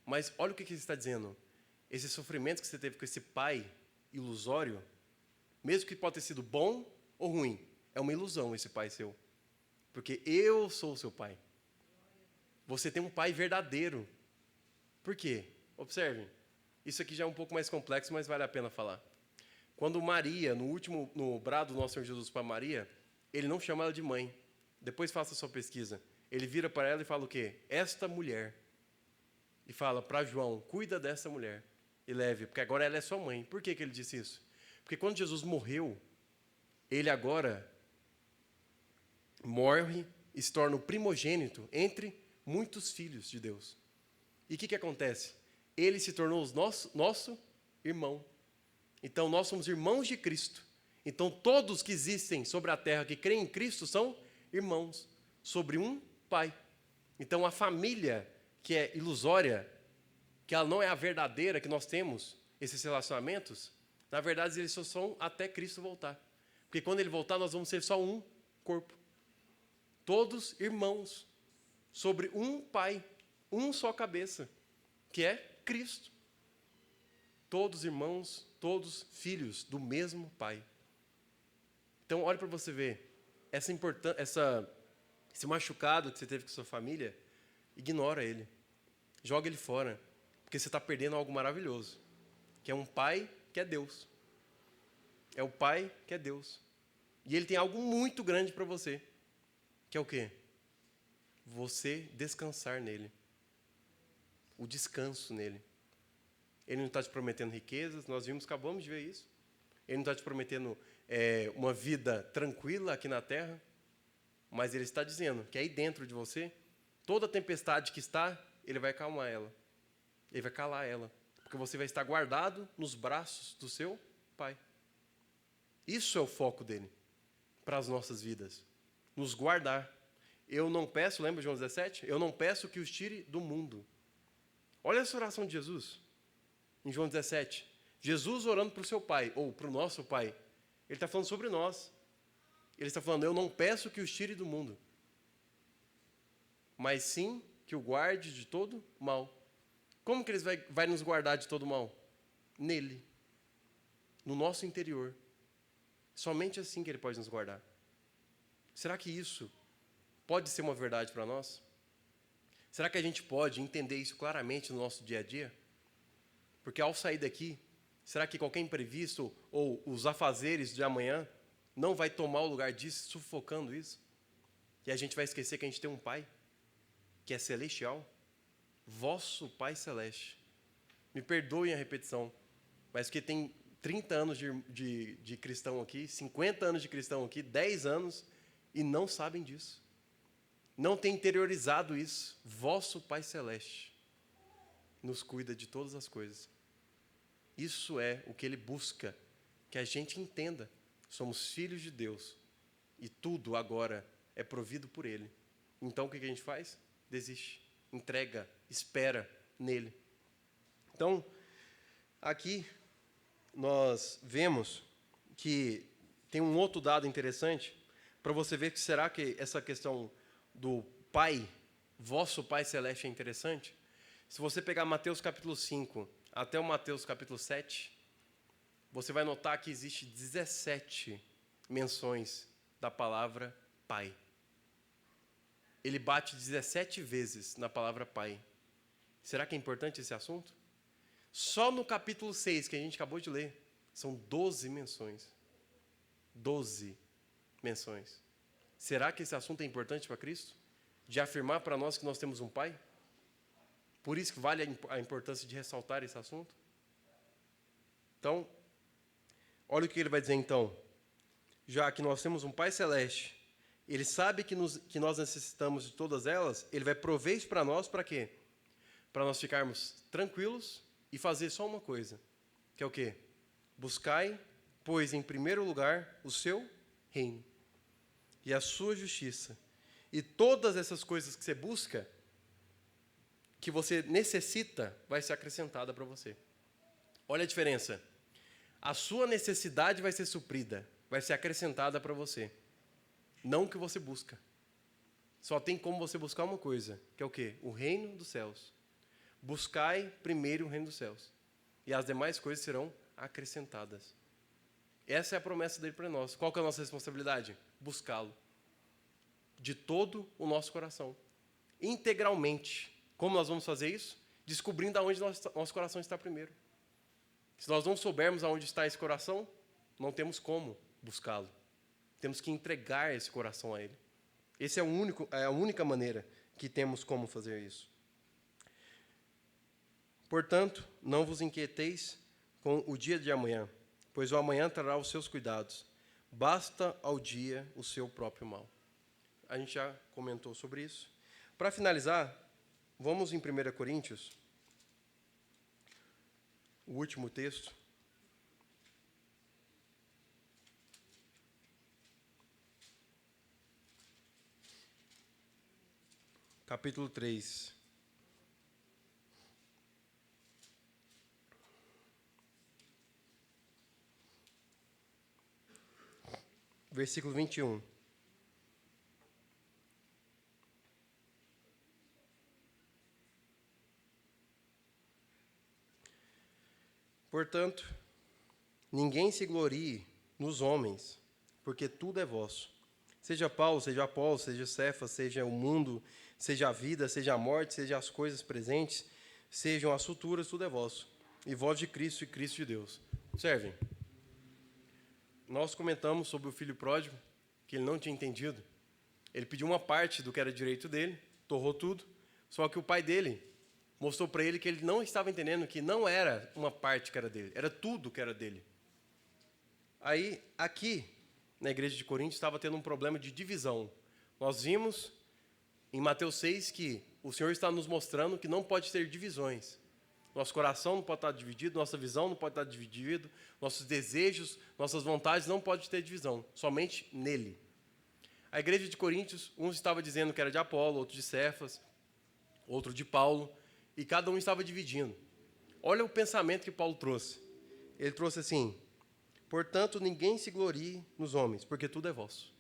Mas olha o que ele está dizendo. Esse sofrimento que você teve com esse pai ilusório, mesmo que pode ter sido bom ou ruim, é uma ilusão esse pai seu. Porque eu sou o seu pai. Você tem um pai verdadeiro. Por quê? Observem. Isso aqui já é um pouco mais complexo, mas vale a pena falar. Quando Maria, no brado do nosso Senhor Jesus para Maria, ele não chama ela de mãe. Depois faça a sua pesquisa. Ele vira para ela e fala o quê? Esta mulher. E fala para João, cuida dessa mulher. E leve, porque agora ela é sua mãe. Por que ele disse isso? Porque quando Jesus morreu, ele agora morre e se torna o primogênito entre muitos filhos de Deus. E o que acontece? Ele se tornou nosso irmão. Então, nós somos irmãos de Cristo. Então, todos que existem sobre a terra que creem em Cristo são irmãos, sobre um pai. Então, a família que é ilusória, que ela não é a verdadeira que nós temos, esses relacionamentos, na verdade, eles só são até Cristo voltar. Porque quando ele voltar, nós vamos ser só um corpo. Todos irmãos, sobre um pai, um só cabeça, que é Cristo. Todos irmãos, todos filhos do mesmo pai. Então, olha para você ver, esse machucado que você teve com sua família, ignora ele. Joga ele fora, porque você está perdendo algo maravilhoso, que é um pai que é Deus. É o pai que é Deus. E ele tem algo muito grande para você, que é o quê? Você descansar nele. O descanso nele. Ele não está te prometendo riquezas, nós acabamos de ver isso. Ele não está te prometendo uma vida tranquila aqui na terra, mas ele está dizendo que aí dentro de você, toda tempestade que está, ele vai acalmar ela. Ele vai calar ela, porque você vai estar guardado nos braços do seu pai. Isso é o foco dele para as nossas vidas. Nos guardar. Eu não peço, lembra de João 17? Eu não peço que os tire do mundo. Olha essa oração de Jesus, em João 17. Jesus orando para o seu pai, ou para o nosso pai. Ele está falando sobre nós. Ele está falando, eu não peço que os tire do mundo, mas sim que o guarde de todo mal. Como que ele vai nos guardar de todo mal? Nele. No nosso interior. Somente assim que ele pode nos guardar. Será que isso pode ser uma verdade para nós? Será que a gente pode entender isso claramente no nosso dia a dia? Porque ao sair daqui, será que qualquer imprevisto ou os afazeres de amanhã não vai tomar o lugar disso, sufocando isso? E a gente vai esquecer que a gente tem um Pai, que é celestial, vosso Pai celeste. Me perdoem a repetição, mas que tem 30 anos de cristão aqui, 50 anos de cristão aqui, 10 anos, e não sabem disso. Não tem interiorizado isso. Vosso Pai celeste nos cuida de todas as coisas. Isso é o que Ele busca, que a gente entenda. Somos filhos de Deus e tudo agora é provido por Ele. Então o que a gente faz? Desiste, entrega, espera nele. Então, aqui nós vemos que tem um outro dado interessante para você ver que será que essa questão do Pai, vosso Pai Celeste é interessante. Se você pegar Mateus capítulo 5 até o Mateus capítulo 7, você vai notar que existe 17 menções da palavra Pai. Ele bate 17 vezes na palavra Pai. Será que é importante esse assunto? Só no capítulo 6, que a gente acabou de ler, são 12 menções. 12 menções. Será que esse assunto é importante para Cristo? De afirmar para nós que nós temos um Pai? Por isso que vale a importância de ressaltar esse assunto? Então, olha o que ele vai dizer então. Já que nós temos um Pai Celeste, Ele sabe que nós necessitamos de todas elas, Ele vai prover isso para nós, para quê? Para nós ficarmos tranquilos e fazer só uma coisa, que é o quê? Buscai, pois, em primeiro lugar, o seu reino e a sua justiça. E todas essas coisas que você busca, que você necessita, vai ser acrescentada para você. Olha a diferença. A sua necessidade vai ser suprida, vai ser acrescentada para você. Não o que você busca. Só tem como você buscar uma coisa, que é o quê? O reino dos céus. Buscai primeiro o reino dos céus. E as demais coisas serão acrescentadas. Essa é a promessa dele para nós. Qual que é a nossa responsabilidade? Buscá-lo. De todo o nosso coração. Integralmente. Como nós vamos fazer isso? Descobrindo aonde nosso coração está primeiro. Se nós não soubermos aonde está esse coração, não temos como buscá-lo. Temos que entregar esse coração a Ele. Essa é a única maneira que temos como fazer isso. Portanto, não vos inquieteis com o dia de amanhã, pois o amanhã trará os seus cuidados. Basta ao dia o seu próprio mal. A gente já comentou sobre isso. Para finalizar, vamos em 1 Coríntios, o último texto. Capítulo 3. Versículo 21. Portanto, ninguém se glorie nos homens, porque tudo é vosso. Seja Paulo, seja Apolo, seja Cefas, seja o mundo, seja a vida, seja a morte, seja as coisas presentes, sejam as futuras, tudo é vosso. E vós de Cristo e Cristo de Deus. Observem. Nós comentamos sobre o filho pródigo, que ele não tinha entendido. Ele pediu uma parte do que era direito dele, torrou tudo, só que o pai dele mostrou para ele que ele não estava entendendo que não era uma parte que era dele, era tudo que era dele. Aí, aqui, na igreja de Corinto, estava tendo um problema de divisão. Nós vimos em Mateus 6 que o Senhor está nos mostrando que não pode ter divisões. Nosso coração não pode estar dividido, nossa visão não pode estar dividida, nossos desejos, nossas vontades não podem ter divisão, somente nele. A igreja de Coríntios, uns estava dizendo que era de Apolo, outro de Cefas, outro de Paulo, e cada um estava dividindo. Olha o pensamento que Paulo trouxe. Ele trouxe assim: portanto, ninguém se glorie nos homens, porque tudo é vosso.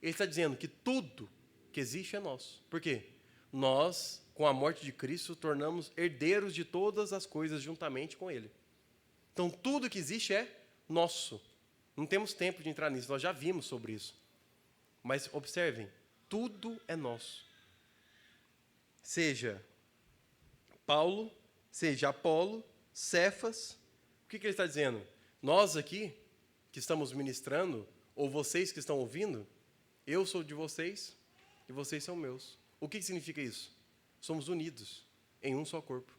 Ele está dizendo que tudo que existe é nosso. Por quê? Nós, com a morte de Cristo, tornamos herdeiros de todas as coisas juntamente com Ele. Então, tudo que existe é nosso. Não temos tempo de entrar nisso, nós já vimos sobre isso. Mas observem, tudo é nosso. Seja Paulo, seja Apolo, Cefas. O que ele está dizendo? Nós aqui, que estamos ministrando, ou vocês que estão ouvindo, eu sou de vocês e vocês são meus. O que significa isso? Somos unidos em um só corpo.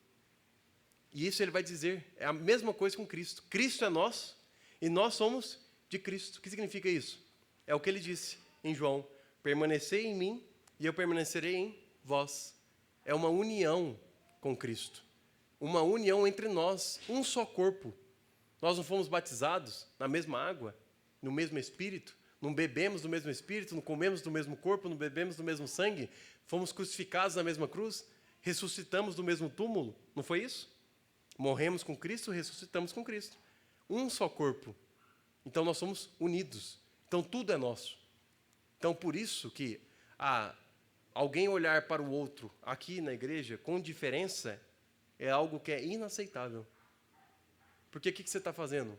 E isso ele vai dizer, é a mesma coisa com Cristo. Cristo é nosso e nós somos de Cristo. O que significa isso? É o que ele disse em João: permanecei em mim e eu permanecerei em vós. É uma união com Cristo. Uma união entre nós, um só corpo. Nós não fomos batizados na mesma água, no mesmo Espírito, não bebemos do mesmo Espírito, não comemos do mesmo corpo, não bebemos do mesmo sangue, fomos crucificados na mesma cruz, ressuscitamos do mesmo túmulo, não foi isso? Morremos com Cristo, ressuscitamos com Cristo. Um só corpo. Então nós somos unidos. Então tudo é nosso. Então por isso que alguém olhar para o outro aqui na igreja com diferença é algo que é inaceitável. Porque o que você está fazendo?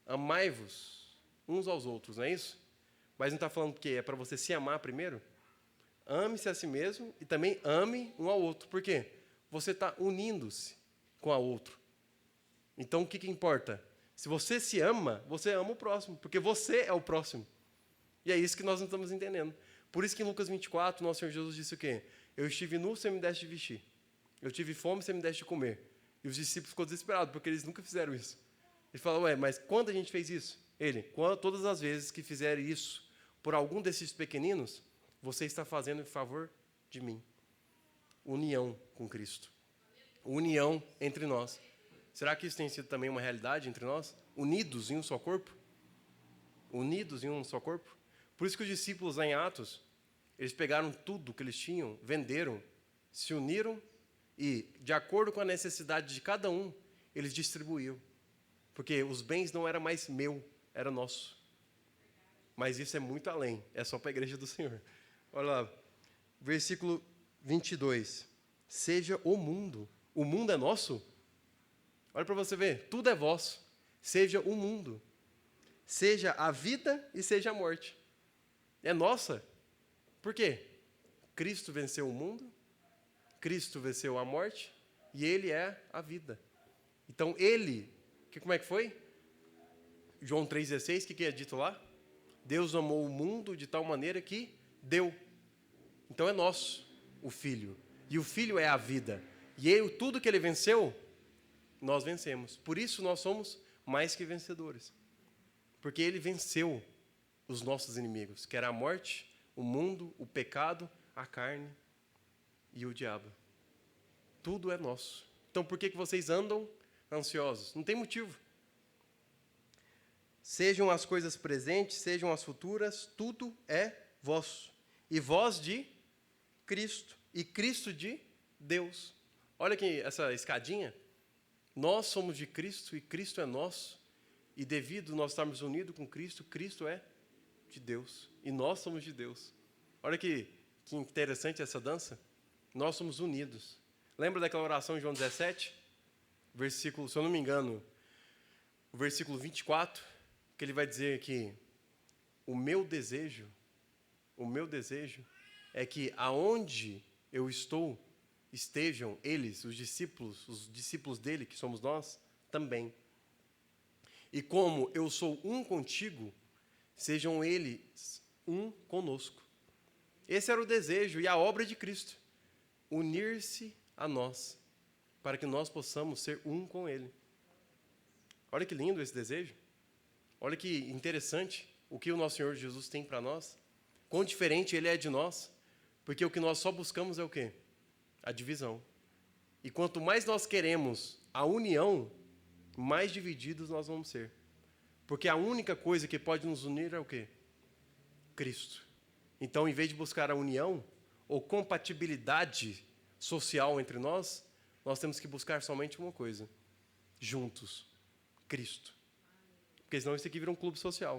Amai-vos uns aos outros, não é isso? Mas não está falando que é para você se amar primeiro? Ame-se a si mesmo e também ame um ao outro. Por quê? Você está unindo-se com a outro. Então o que importa? Se você se ama, você ama o próximo, porque você é o próximo. E é isso que nós não estamos entendendo. Por isso que em Lucas 24, nosso Senhor Jesus disse o quê? Eu estive nu, você me deste de vestir. Eu tive fome, você me deste de comer. E os discípulos ficam desesperados, porque eles nunca fizeram isso. Ele fala, mas quando a gente fez isso? Ele, todas as vezes que fizerem isso por algum desses pequeninos, você está fazendo em favor de mim. União com Cristo. União entre nós. Será que isso tem sido também uma realidade entre nós? Unidos em um só corpo? Unidos em um só corpo? Por isso que os discípulos lá em Atos, eles pegaram tudo que eles tinham, venderam, se uniram e, de acordo com a necessidade de cada um, eles distribuíam. Porque os bens não eram mais meu, era nosso. Mas isso é muito além, é só para a igreja do Senhor. Olha lá, versículo 22. Seja o mundo é nosso? Olha para você ver, tudo é vosso. Seja o mundo. Seja a vida e seja a morte. É nossa. Por quê? Cristo venceu o mundo, Cristo venceu a morte e Ele é a vida. Então Ele, como é que foi? João 3,16, o que é dito lá? Deus amou o mundo de tal maneira que deu. Então é nosso, o Filho. E o Filho é a vida. E Ele, tudo que Ele venceu, nós vencemos. Por isso nós somos mais que vencedores. Porque Ele venceu os nossos inimigos, que era a morte, o mundo, o pecado, a carne e o diabo. Tudo é nosso. Então por que vocês andam ansiosos? Não tem motivo. Sejam as coisas presentes, sejam as futuras, tudo é vosso. E vós de Cristo, e Cristo de Deus. Olha aqui essa escadinha. Nós somos de Cristo e Cristo é nosso. E devido nós estarmos unidos com Cristo, Cristo é de Deus. E nós somos de Deus. Olha que interessante essa dança. Nós somos unidos. Lembra daquela oração em João 17? Versículo, se eu não me engano, o versículo 24, que ele vai dizer que o meu desejo é que aonde eu estou, estejam eles, os discípulos dele, que somos nós, também. E como eu sou um contigo, sejam eles um conosco. Esse era o desejo e a obra de Cristo. Unir-se a nós, para que nós possamos ser um com Ele. Olha que lindo esse desejo. Olha que interessante o que o nosso Senhor Jesus tem para nós. Quão diferente Ele é de nós. Porque o que nós só buscamos é o quê? A divisão. E quanto mais nós queremos a união, mais divididos nós vamos ser. Porque a única coisa que pode nos unir é o quê? Cristo. Então, em vez de buscar a união ou compatibilidade social entre nós, nós temos que buscar somente uma coisa: juntos, Cristo. Porque senão isso aqui vira um clube social.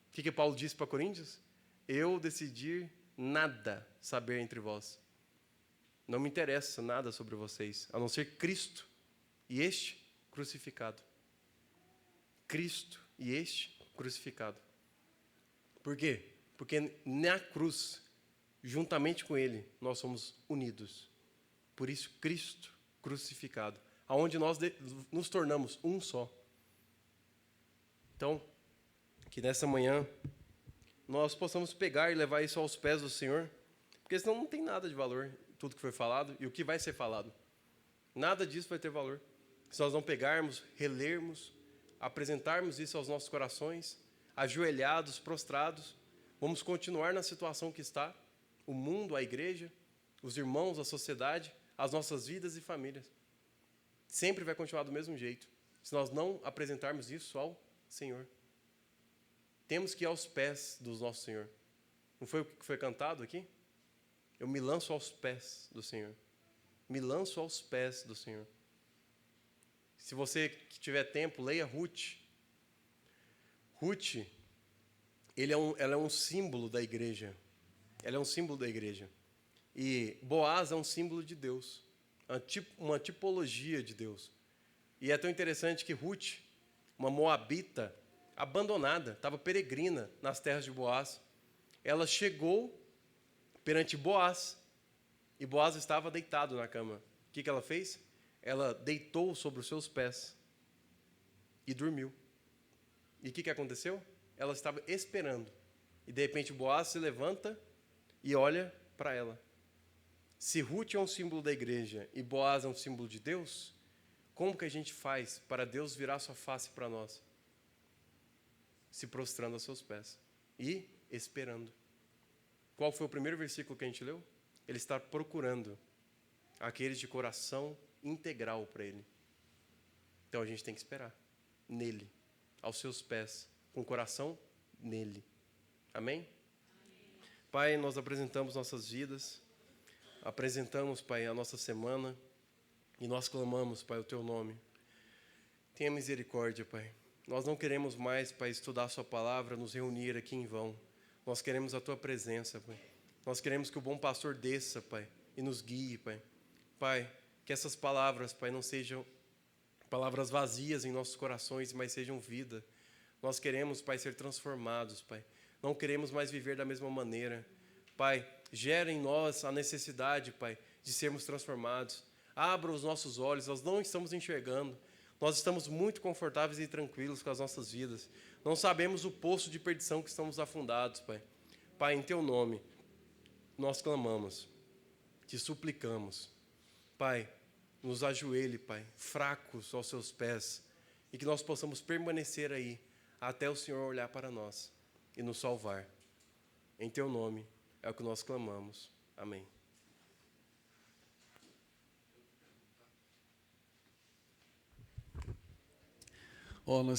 O que Paulo disse para Coríntios? Eu decidi nada saber entre vós. Não me interessa nada sobre vocês, a não ser Cristo e este crucificado. Cristo e este crucificado. Por quê? Porque na cruz, juntamente com Ele, nós somos unidos. Por isso, Cristo crucificado, aonde nós nos tornamos um só. Então, que nessa manhã nós possamos pegar e levar isso aos pés do Senhor, porque senão não tem nada de valor, tudo que foi falado e o que vai ser falado. Nada disso vai ter valor. Se nós não pegarmos, relermos, apresentarmos isso aos nossos corações, ajoelhados, prostrados, vamos continuar na situação que está, o mundo, a igreja, os irmãos, a sociedade, as nossas vidas e famílias. Sempre vai continuar do mesmo jeito, se nós não apresentarmos isso ao Senhor. Temos que ir aos pés do nosso Senhor. Não foi o que foi cantado aqui? Eu me lanço aos pés do Senhor. Me lanço aos pés do Senhor. Se você que tiver tempo, leia Ruth. Ruth, ela é um símbolo da igreja. Ela é um símbolo da igreja. E Boaz é um símbolo de Deus. Uma tipologia de Deus. E é tão interessante que Ruth, uma moabita, abandonada, estava peregrina nas terras de Boaz, ela chegou perante Boaz, e Boaz estava deitado na cama. O que ela fez? Ela deitou sobre os seus pés e dormiu. E o que aconteceu? Ela estava esperando. E de repente Boaz se levanta e olha para ela. Se Ruth é um símbolo da igreja e Boaz é um símbolo de Deus, como que a gente faz para Deus virar sua face para nós? Se prostrando aos seus pés e esperando. Qual foi o primeiro versículo que a gente leu? Ele está procurando aqueles de coração integral para Ele. Então a gente tem que esperar nele, aos seus pés, com o coração nele. Amém? Pai, nós apresentamos nossas vidas, apresentamos, Pai, a nossa semana e nós clamamos, Pai, o Teu nome. Tenha misericórdia, Pai. Nós não queremos mais, Pai, estudar a Sua palavra, nos reunir aqui em vão. Nós queremos a Tua presença, Pai. Nós queremos que o bom pastor desça, Pai, e nos guie, Pai. Pai, que essas palavras, Pai, não sejam palavras vazias em nossos corações, mas sejam vida. Nós queremos, Pai, ser transformados, Pai. Não queremos mais viver da mesma maneira. Pai, gera em nós a necessidade, Pai, de sermos transformados. Abra os nossos olhos, nós não estamos enxergando. Nós estamos muito confortáveis e tranquilos com as nossas vidas. Não sabemos o poço de perdição que estamos afundados, Pai. Pai, em Teu nome, nós clamamos, Te suplicamos. Pai, nos ajoelhe, Pai, fracos aos Seus pés, e que nós possamos permanecer aí, até o Senhor olhar para nós e nos salvar. Em Teu nome é o que nós clamamos. Amém. Nós